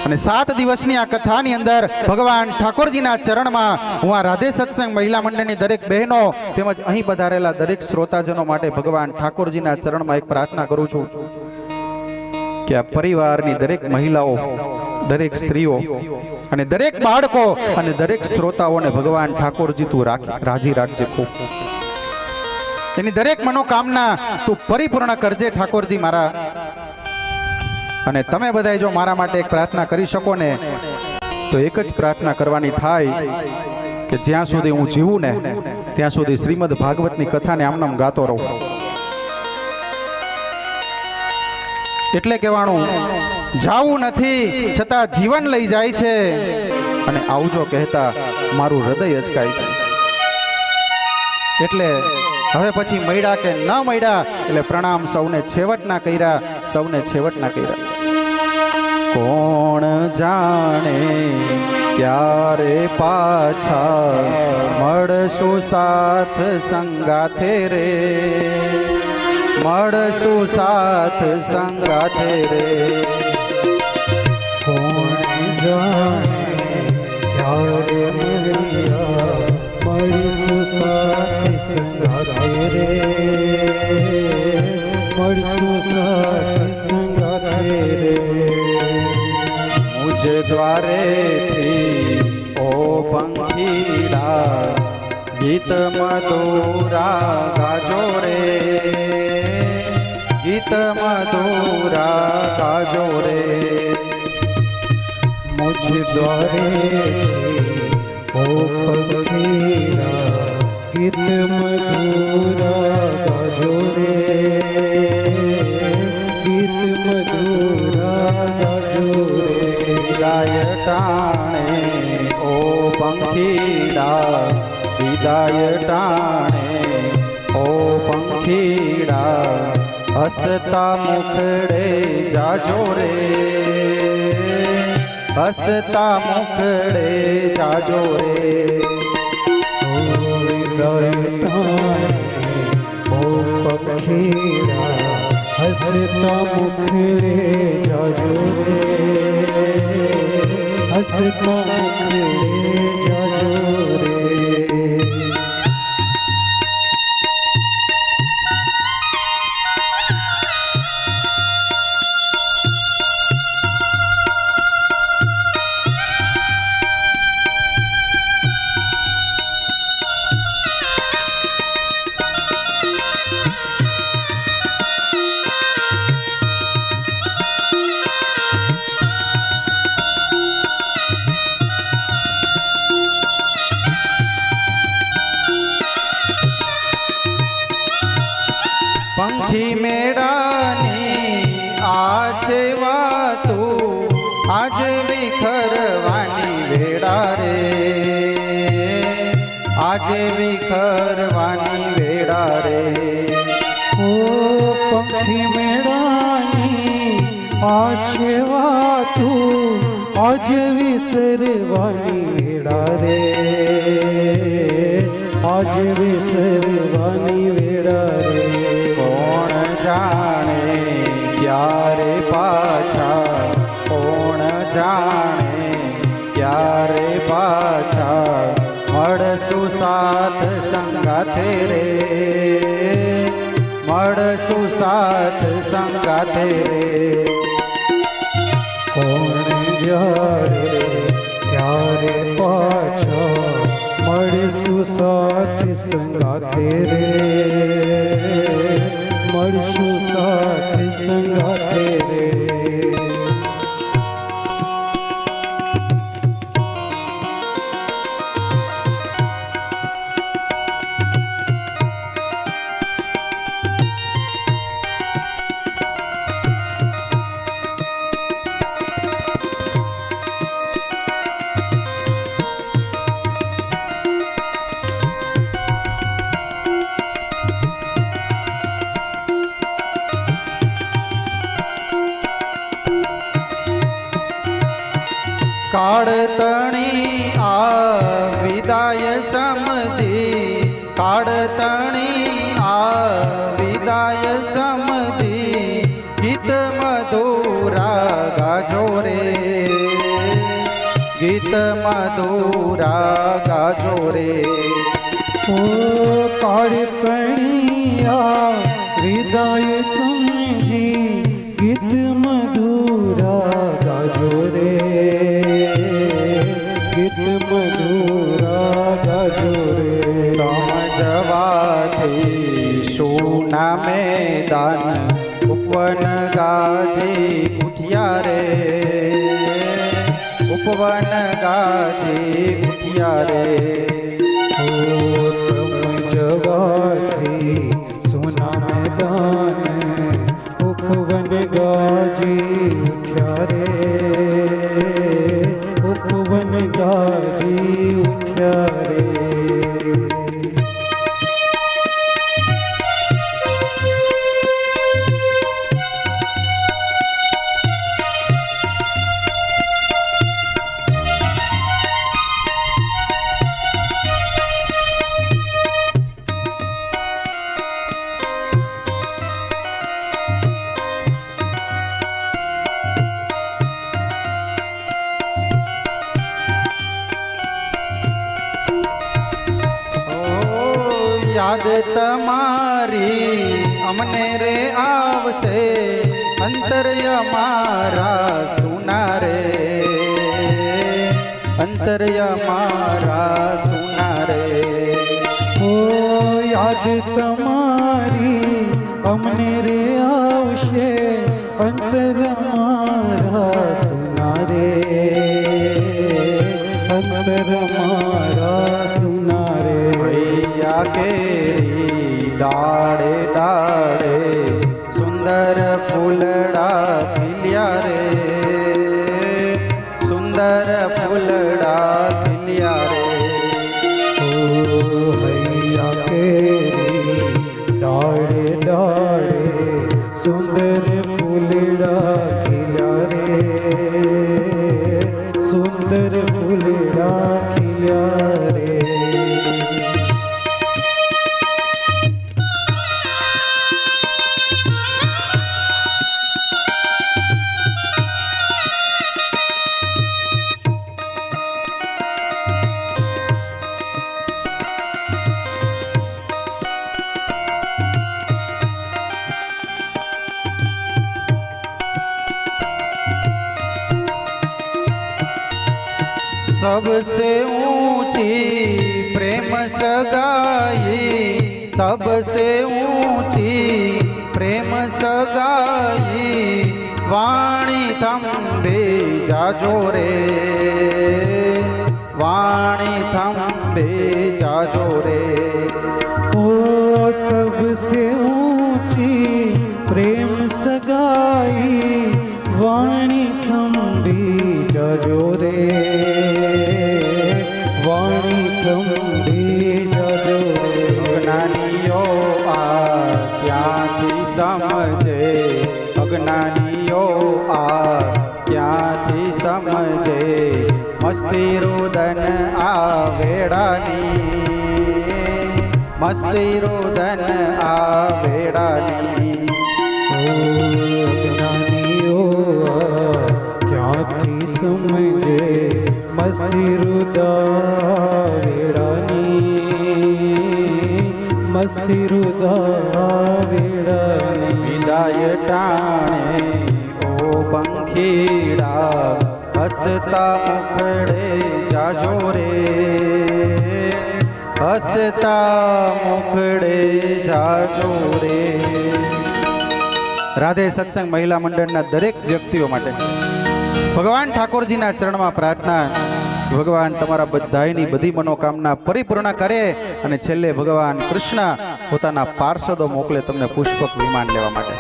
અને 7 દિવસની આ કથાની અંદર ભગવાન ઠાકોરજીના ચરણમાં હું આ રાધે સત્સંગ મહિલા મંડળની દરેક બહેનો તેમજ અહીં પધારેલા દરેક શ્રોતાજનો માટે ભગવાન ઠાકોરજીના ચરણમાં એક પ્રાર્થના કરું છું કે આ પરિવારની દરેક મહિલાઓ, દરેક સ્ત્રીઓ અને દરેક બાળકો અને દરેક શ્રોતાઓને ભગવાન ઠાકોરજી તું રાજી રાખજે, ખૂબ એની દરેક મનોકામના તું પરિપૂર્ણ કરજે ઠાકોરજી મારા. અને તમે બધાય જો મારા માટે એક પ્રાર્થના કરી શકો ને તો એક જ પ્રાર્થના કરવાની થાય કે જ્યાં સુધી હું જીવું ને ત્યાં સુધી શ્રીમદ ભાગવતની કથાને આમનામ ગાતો રહું. એટલે કહેવાનું, જાવું નથી છતાં જીવન લઈ જાય છે અને આવજો કહેતા મારું હૃદય અચકાય છે. એટલે હવે પછી મળ્યા કે ન મળ્યા એટલે પ્રણામ સૌને છેવટના કર્યા, સૌને છેવટના કર્યા. કોણ જાણે ક્યારે પાછા મળશું સાથ સંગાથે રે, મળશું સાથ સંગાથે રે. કોણ જાણે ક્યારે મળશું સાથ સંગાથે રે, મળશું સાથ સંગાથે રે. મુझे द्वारे थी ओ पंखीड़ा गीत मधुरा गाजो रे, गीत मधुरा गाजो रे. मुझे द्वारे ओ पंखीड़ा गीत मधुरा गाजो रे, गीत मधुरा गाजो रे. विदाय टाणे ओ पंखीड़ा, विदाय टाणे ओ पंखीड़ा हसता मुखड़े जाजो रे, हसता मुखड़े जाजो रे. विदाय टाणे ओ पंखीड़ा हसता मुखड़े जाजो रे, हसता मुखड़े जाजो रे. पंखी मेड़ानी आछे वातू आज विखरवानी वेड़ा रे, आज विखरवानी वेड़ा रे. ओ पंखी मेड़ानी आछे वातू आज विसरवानी वेड़ा रे, आज विसरवानी वेड़ा रे. कोण जाने क्यारे पाछा, कोण जाने क्यारे पाछा મળશું સાથ સંગાથે રે, મળશું સાથ સંગાથે રે. કોણ જાણે ક્યારે પાછા મળશું સાથ સંગાથે રે, મળશું સાથ સંગાથે રે. કાળતણી આ વિદાય સમજી, કાળતણી આ વિદાય સમજી ગીત મધુરા ગાજો રે. ગીત મધુરા ગાજો રે ઓ કાળકણિયા હૃદય સમજી ગીત મધુરા ગાજો રે ગીત મધુરા ગાજો રે તમ જવાથી સોના મેદાન ઉપવન ગાજી ઉઠ્યા રે ઉપવન ગાજી ઉઠ્યા રે જવાથી સોના મેદાન ઉપવન ગાજી ઉઠ્યા રે ઉપવન ગાજી ઉઠ્યા રે યાદ તમારી અમને રે આવશે અંતર્ય મારા સુના રે અંતર્ય મારા સુના રે ઓ યાદ તમારી અમને રે આવશે અંતર મારા સુના રે અંતર મારા સુના રે ભૈયા કેરી ડાળે ડાળે સુંદર ફૂલડા ખીલ્યા રે સુંદર ફૂલડા ખીલ્યા રે ઓ હૈયા કેરી ડાળે ડાળે સુંદર ફૂલડા ખીલ્યા રે સુંદર ફૂલડા ખીલ્યા રે सबसे ऊंची प्रेम सगाई सबसे ऊंची प्रेम सगाई वाणी थंबे जाजो रे वाणी थंबे जाजो रे ओ सबसे ऊंची प्रेम सगाई वाणी थंबी जाजो रे वाणी थंबी जाजो रे अज्ञानीओ आ क्यांथी समझे अज्ञानीओ आ क्यांथी समझे मस्ती रुदन आ वेड़ानी मस्ती रुदन आ वेड़ानी अज्ञानीओ क्यांथी समझे मस्ती रुदा वेड़ानी मस्ती रुदा वेड़ानी विदाय टाणे ओ पंखीड़ा हसता मुखड़े जाजो रे हसता मुखड़े जाजो रे રાધે સત્સંગ મહિલા મંડળના દરેક વ્યક્તિઓ માટે ભગવાન ઠાકોરજીના ચરણમાં પ્રાર્થના ભગવાન તમારા બધાયની બધી મનોકામના પરિપૂર્ણ કરે અને છેલ્લે ભગવાન કૃષ્ણ પોતાના પાર્ષદો મોકલે તમને પુષ્પક વિમાન લેવા માટે